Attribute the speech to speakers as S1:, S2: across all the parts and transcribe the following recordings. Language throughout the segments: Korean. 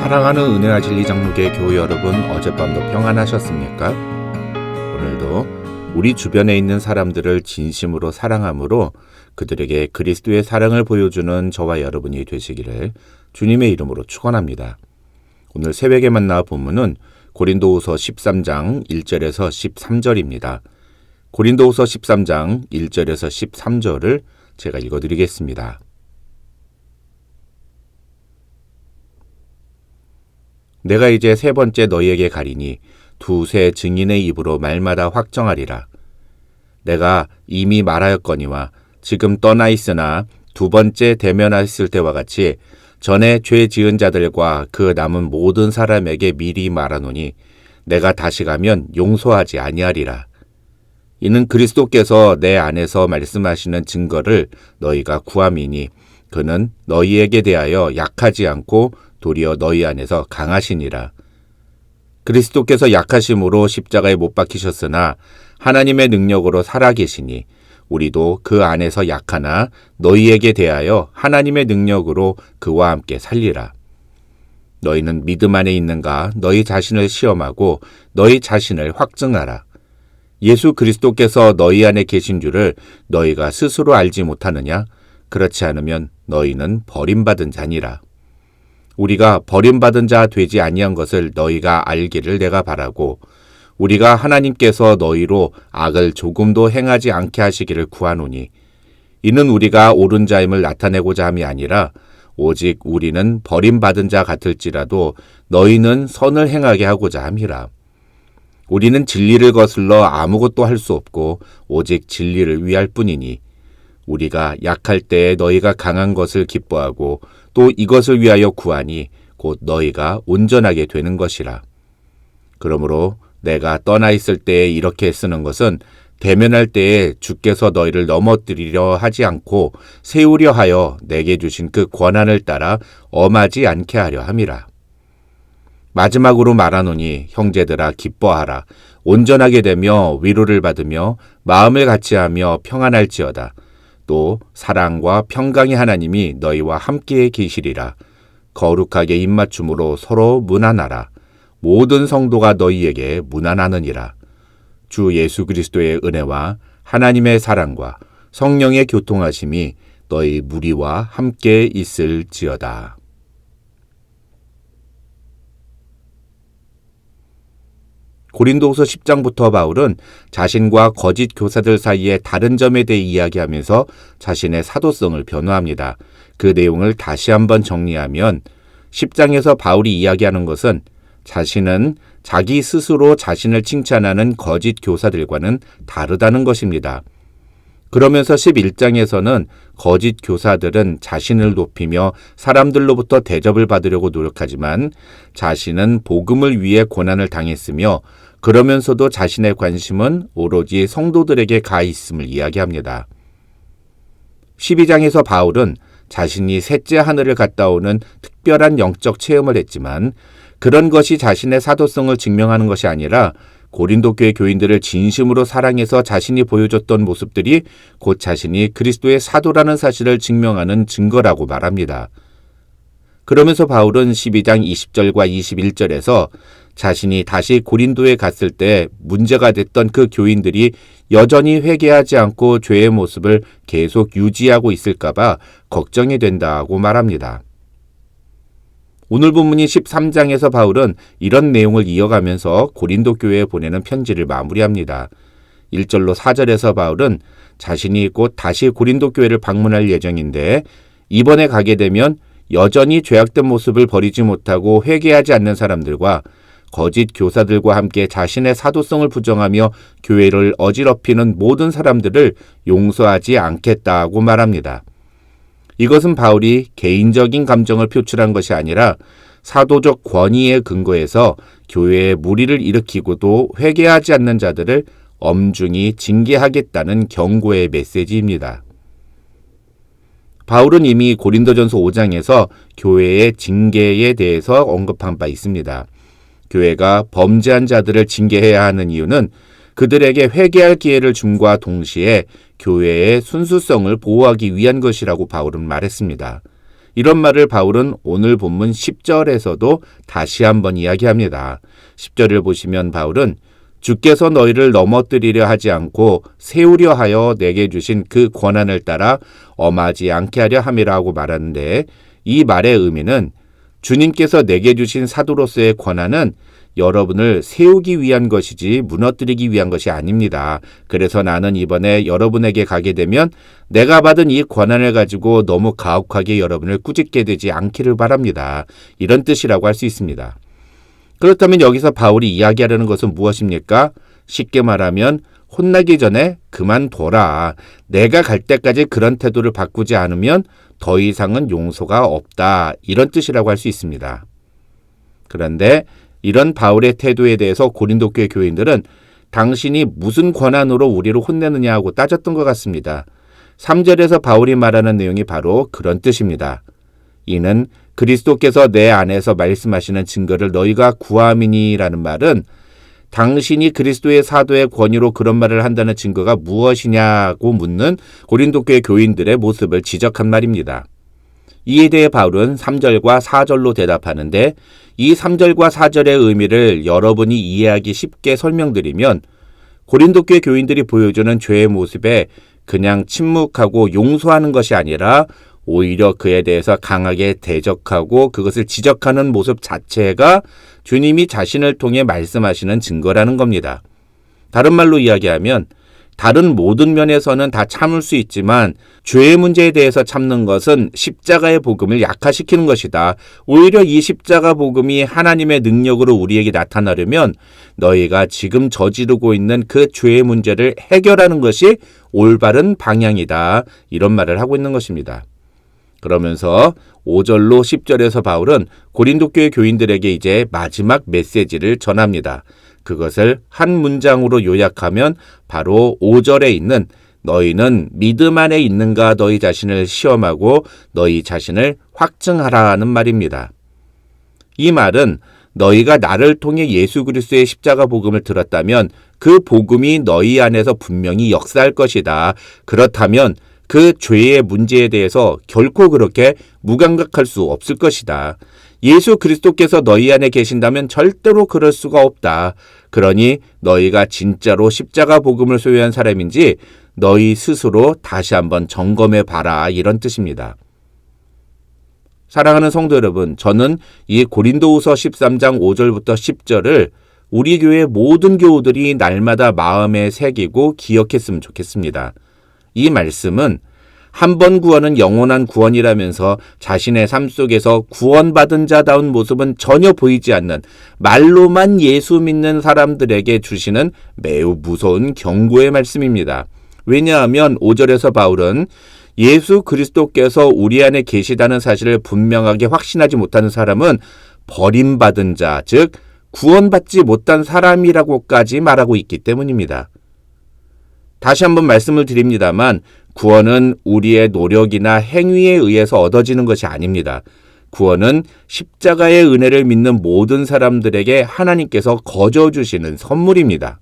S1: 사랑하는 은혜와 진리 장로교회 교우 여러분, 어젯밤도 평안하셨습니까? 오늘도 우리 주변에 있는 사람들을 진심으로 사랑함으로 그들에게 그리스도의 사랑을 보여주는 저와 여러분이 되시기를 주님의 이름으로 축원합니다. 오늘 새벽에 만나 본문은 고린도후서 13장 1절에서 13절입니다. 고린도후서 13장 1절에서 13절을 제가 읽어드리겠습니다. 내가 이제 세 번째 너희에게 가리니 두세 증인의 입으로 말마다 확정하리라. 내가 이미 말하였거니와 지금 떠나 있으나 두 번째 대면하였을 때와 같이 전에 죄 지은 자들과 그 남은 모든 사람에게 미리 말하노니 내가 다시 가면 용서하지 아니하리라. 이는 그리스도께서 내 안에서 말씀하시는 증거를 너희가 구함이니 그는 너희에게 대하여 약하지 않고 도리어 너희 안에서 강하시니라. 그리스도께서 약하심으로 십자가에 못 박히셨으나 하나님의 능력으로 살아계시니 우리도 그 안에서 약하나 너희에게 대하여 하나님의 능력으로 그와 함께 살리라. 너희는 믿음 안에 있는가 너희 자신을 시험하고 너희 자신을 확증하라. 예수 그리스도께서 너희 안에 계신 줄을 너희가 스스로 알지 못하느냐? 그렇지 않으면 너희는 버림받은 자니라. 우리가 버림받은 자 되지 아니한 것을 너희가 알기를 내가 바라고 우리가 하나님께서 너희로 악을 조금도 행하지 않게 하시기를 구하노니 이는 우리가 옳은 자임을 나타내고자 함이 아니라 오직 우리는 버림받은 자 같을지라도 너희는 선을 행하게 하고자 함이라. 우리는 진리를 거슬러 아무것도 할 수 없고 오직 진리를 위할 뿐이니 우리가 약할 때에 너희가 강한 것을 기뻐하고 또 이것을 위하여 구하니 곧 너희가 온전하게 되는 것이라. 그러므로 내가 떠나 있을 때에 이렇게 쓰는 것은 대면할 때에 주께서 너희를 넘어뜨리려 하지 않고 세우려 하여 내게 주신 그 권한을 따라 엄하지 않게 하려 함이라. 마지막으로 말하노니 형제들아 기뻐하라. 온전하게 되며 위로를 받으며 마음을 같이하며 평안할지어다. 또 사랑과 평강의 하나님이 너희와 함께 계시리라. 거룩하게 입맞춤으로 서로 문안하라. 모든 성도가 너희에게 문안하느니라. 주 예수 그리스도의 은혜와 하나님의 사랑과 성령의 교통하심이 너희 무리와 함께 있을지어다. 고린도후서 10장부터 바울은 자신과 거짓 교사들 사이의 다른 점에 대해 이야기하면서 자신의 사도성을 변호합니다. 그 내용을 다시 한번 정리하면 10장에서 바울이 이야기하는 것은 자신은 자기 스스로 자신을 칭찬하는 거짓 교사들과는 다르다는 것입니다. 그러면서 11장에서는 거짓 교사들은 자신을 높이며 사람들로부터 대접을 받으려고 노력하지만 자신은 복음을 위해 고난을 당했으며 그러면서도 자신의 관심은 오로지 성도들에게 가 있음을 이야기합니다. 12장에서 바울은 자신이 셋째 하늘을 갔다 오는 특별한 영적 체험을 했지만 그런 것이 자신의 사도성을 증명하는 것이 아니라 고린도 교회 교인들을 진심으로 사랑해서 자신이 보여줬던 모습들이 곧 자신이 그리스도의 사도라는 사실을 증명하는 증거라고 말합니다. 그러면서 바울은 12장 20절과 21절에서 자신이 다시 고린도에 갔을 때 문제가 됐던 그 교인들이 여전히 회개하지 않고 죄의 모습을 계속 유지하고 있을까봐 걱정이 된다고 말합니다. 오늘 본문인 13장에서 바울은 이런 내용을 이어가면서 고린도 교회에 보내는 편지를 마무리합니다. 1절로 4절에서 바울은 자신이 곧 다시 고린도 교회를 방문할 예정인데 이번에 가게 되면 여전히 죄악된 모습을 버리지 못하고 회개하지 않는 사람들과 거짓 교사들과 함께 자신의 사도성을 부정하며 교회를 어지럽히는 모든 사람들을 용서하지 않겠다고 말합니다. 이것은 바울이 개인적인 감정을 표출한 것이 아니라 사도적 권위에 근거해서 교회에 무리를 일으키고도 회개하지 않는 자들을 엄중히 징계하겠다는 경고의 메시지입니다. 바울은 이미 고린도전서 5장에서 교회의 징계에 대해서 언급한 바 있습니다. 교회가 범죄한 자들을 징계해야 하는 이유는 그들에게 회개할 기회를 줌과 동시에 교회의 순수성을 보호하기 위한 것이라고 바울은 말했습니다. 이런 말을 바울은 오늘 본문 10절에서도 다시 한번 이야기합니다. 10절을 보시면 바울은 주께서 너희를 넘어뜨리려 하지 않고 세우려 하여 내게 주신 그 권한을 따라 엄하지 않게 하려 함이라고 말하는데, 이 말의 의미는 주님께서 내게 주신 사도로서의 권한은 여러분을 세우기 위한 것이지 무너뜨리기 위한 것이 아닙니다. 그래서 나는 이번에 여러분에게 가게 되면 내가 받은 이 권한을 가지고 너무 가혹하게 여러분을 꾸짖게 되지 않기를 바랍니다. 이런 뜻이라고 할 수 있습니다. 그렇다면 여기서 바울이 이야기하려는 것은 무엇입니까? 쉽게 말하면 혼나기 전에 그만둬라. 내가 갈 때까지 그런 태도를 바꾸지 않으면 더 이상은 용서가 없다. 이런 뜻이라고 할 수 있습니다. 그런데 이런 바울의 태도에 대해서 고린도 교회 교인들은 당신이 무슨 권한으로 우리를 혼내느냐 하고 따졌던 것 같습니다. 3절에서 바울이 말하는 내용이 바로 그런 뜻입니다. 이는 그리스도께서 내 안에서 말씀하시는 증거를 너희가 구함이니라는 말은 당신이 그리스도의 사도의 권위로 그런 말을 한다는 증거가 무엇이냐고 묻는 고린도 교회 교인들의 모습을 지적한 말입니다. 이에 대해 바울은 3절과 4절로 대답하는데, 이 3절과 4절의 의미를 여러분이 이해하기 쉽게 설명드리면 고린도 교회 교인들이 보여주는 죄의 모습에 그냥 침묵하고 용서하는 것이 아니라 오히려 그에 대해서 강하게 대적하고 그것을 지적하는 모습 자체가 주님이 자신을 통해 말씀하시는 증거라는 겁니다. 다른 말로 이야기하면 다른 모든 면에서는 다 참을 수 있지만 죄의 문제에 대해서 참는 것은 십자가의 복음을 약화시키는 것이다. 오히려 이 십자가 복음이 하나님의 능력으로 우리에게 나타나려면 너희가 지금 저지르고 있는 그 죄의 문제를 해결하는 것이 올바른 방향이다. 이런 말을 하고 있는 것입니다. 그러면서 5절로 10절에서 바울은 고린도 교회 교인들에게 이제 마지막 메시지를 전합니다. 그것을 한 문장으로 요약하면 바로 5절에 있는 너희는 믿음 안에 있는가 너희 자신을 시험하고 너희 자신을 확증하라는 말입니다. 이 말은 너희가 나를 통해 예수 그리스도의 십자가 복음을 들었다면 그 복음이 너희 안에서 분명히 역사할 것이다. 그렇다면 그 죄의 문제에 대해서 결코 그렇게 무감각할 수 없을 것이다. 예수 그리스도께서 너희 안에 계신다면 절대로 그럴 수가 없다. 그러니 너희가 진짜로 십자가 복음을 소유한 사람인지 너희 스스로 다시 한번 점검해 봐라. 이런 뜻입니다. 사랑하는 성도 여러분, 저는 이 고린도후서 13장 5절부터 10절을 우리 교회 모든 교우들이 날마다 마음에 새기고 기억했으면 좋겠습니다. 이 말씀은 한 번 구원은 영원한 구원이라면서 자신의 삶 속에서 구원받은 자다운 모습은 전혀 보이지 않는 말로만 예수 믿는 사람들에게 주시는 매우 무서운 경고의 말씀입니다. 왜냐하면 5절에서 바울은 예수 그리스도께서 우리 안에 계시다는 사실을 분명하게 확신하지 못하는 사람은 버림받은 자, 즉 구원받지 못한 사람이라고까지 말하고 있기 때문입니다. 다시 한번 말씀을 드립니다만 구원은 우리의 노력이나 행위에 의해서 얻어지는 것이 아닙니다. 구원은 십자가의 은혜를 믿는 모든 사람들에게 하나님께서 거저 주시는 선물입니다.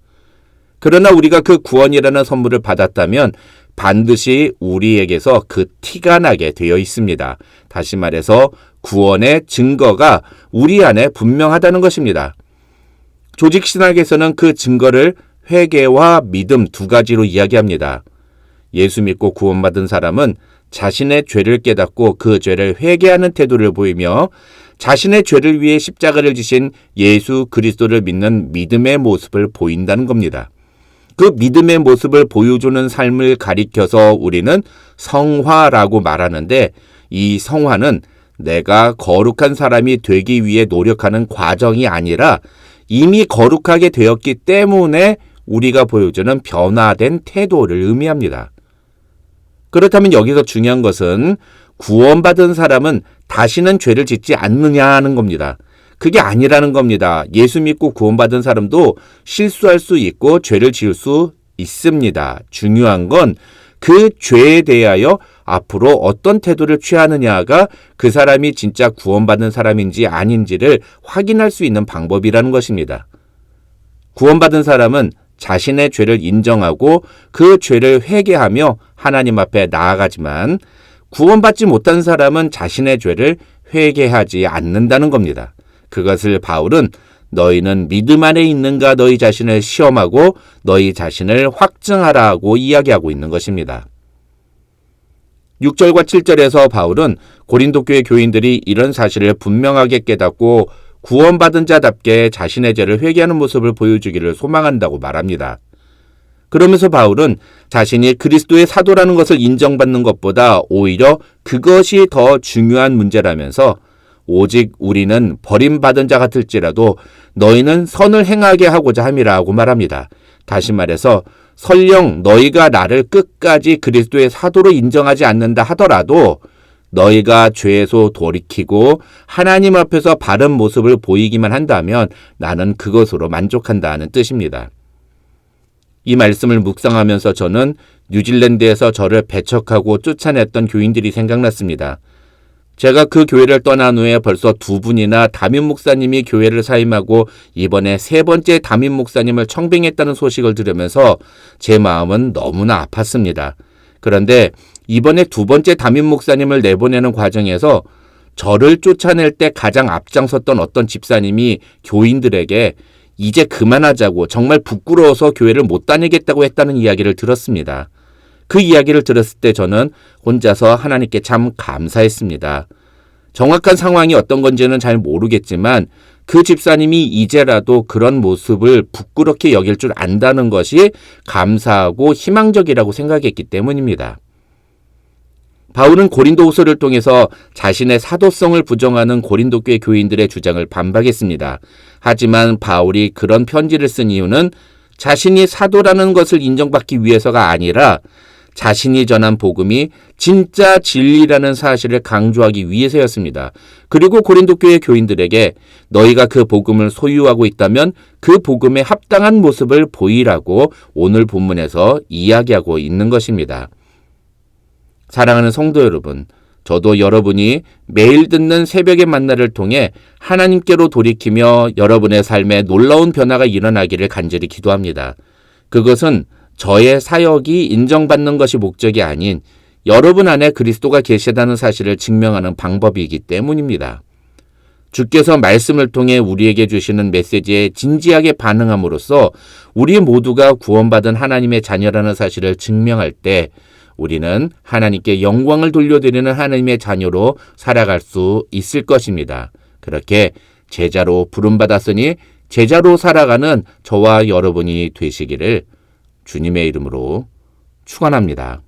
S1: 그러나 우리가 그 구원이라는 선물을 받았다면 반드시 우리에게서 그 티가 나게 되어 있습니다. 다시 말해서 구원의 증거가 우리 안에 분명하다는 것입니다. 조직신학에서는 그 증거를 회개와 믿음 두 가지로 이야기합니다. 예수 믿고 구원받은 사람은 자신의 죄를 깨닫고 그 죄를 회개하는 태도를 보이며 자신의 죄를 위해 십자가를 지신 예수 그리스도를 믿는 믿음의 모습을 보인다는 겁니다. 그 믿음의 모습을 보여주는 삶을 가리켜서 우리는 성화라고 말하는데, 이 성화는 내가 거룩한 사람이 되기 위해 노력하는 과정이 아니라 이미 거룩하게 되었기 때문에 우리가 보여주는 변화된 태도를 의미합니다. 그렇다면 여기서 중요한 것은 구원받은 사람은 다시는 죄를 짓지 않느냐는 겁니다. 그게 아니라는 겁니다. 예수 믿고 구원받은 사람도 실수할 수 있고 죄를 지을 수 있습니다. 중요한 건 그 죄에 대하여 앞으로 어떤 태도를 취하느냐가 그 사람이 진짜 구원받은 사람인지 아닌지를 확인할 수 있는 방법이라는 것입니다. 구원받은 사람은 자신의 죄를 인정하고 그 죄를 회개하며 하나님 앞에 나아가지만, 구원받지 못한 사람은 자신의 죄를 회개하지 않는다는 겁니다. 그것을 바울은 너희는 믿음 안에 있는가 너희 자신을 시험하고 너희 자신을 확증하라고 이야기하고 있는 것입니다. 6절과 7절에서 바울은 고린도 교회 교인들이 이런 사실을 분명하게 깨닫고 구원받은 자답게 자신의 죄를 회개하는 모습을 보여주기를 소망한다고 말합니다. 그러면서 바울은 자신이 그리스도의 사도라는 것을 인정받는 것보다 오히려 그것이 더 중요한 문제라면서 오직 우리는 버림받은 자 같을지라도 너희는 선을 행하게 하고자 함이라고 말합니다. 다시 말해서 설령 너희가 나를 끝까지 그리스도의 사도로 인정하지 않는다 하더라도 너희가 죄에서 돌이키고 하나님 앞에서 바른 모습을 보이기만 한다면 나는 그것으로 만족한다는 뜻입니다. 이 말씀을 묵상하면서 저는 뉴질랜드에서 저를 배척하고 쫓아냈던 교인들이 생각났습니다. 제가 그 교회를 떠난 후에 벌써 2분이나 담임 목사님이 교회를 사임하고 이번에 3번째 담임 목사님을 청빙했다는 소식을 들으면서 제 마음은 너무나 아팠습니다. 그런데 이번에 2번째 담임 목사님을 내보내는 과정에서 저를 쫓아낼 때 가장 앞장섰던 어떤 집사님이 교인들에게 이제 그만하자고 정말 부끄러워서 교회를 못 다니겠다고 했다는 이야기를 들었습니다. 그 이야기를 들었을 때 저는 혼자서 하나님께 참 감사했습니다. 정확한 상황이 어떤 건지는 잘 모르겠지만 그 집사님이 이제라도 그런 모습을 부끄럽게 여길 줄 안다는 것이 감사하고 희망적이라고 생각했기 때문입니다. 바울은 고린도후서를 통해서 자신의 사도성을 부정하는 고린도 교회 교인들의 주장을 반박했습니다. 하지만 바울이 그런 편지를 쓴 이유는 자신이 사도라는 것을 인정받기 위해서가 아니라 자신이 전한 복음이 진짜 진리라는 사실을 강조하기 위해서였습니다. 그리고 고린도 교회 교인들에게 너희가 그 복음을 소유하고 있다면 그 복음에 합당한 모습을 보이라고 오늘 본문에서 이야기하고 있는 것입니다. 사랑하는 성도 여러분, 저도 여러분이 매일 듣는 새벽의 만나를 통해 하나님께로 돌이키며 여러분의 삶에 놀라운 변화가 일어나기를 간절히 기도합니다. 그것은 저의 사역이 인정받는 것이 목적이 아닌 여러분 안에 그리스도가 계시다는 사실을 증명하는 방법이기 때문입니다. 주께서 말씀을 통해 우리에게 주시는 메시지에 진지하게 반응함으로써 우리 모두가 구원받은 하나님의 자녀라는 사실을 증명할 때 우리는 하나님께 영광을 돌려드리는 하나님의 자녀로 살아갈 수 있을 것입니다. 그렇게 제자로 부름받았으니 제자로 살아가는 저와 여러분이 되시기를 주님의 이름으로 축원합니다.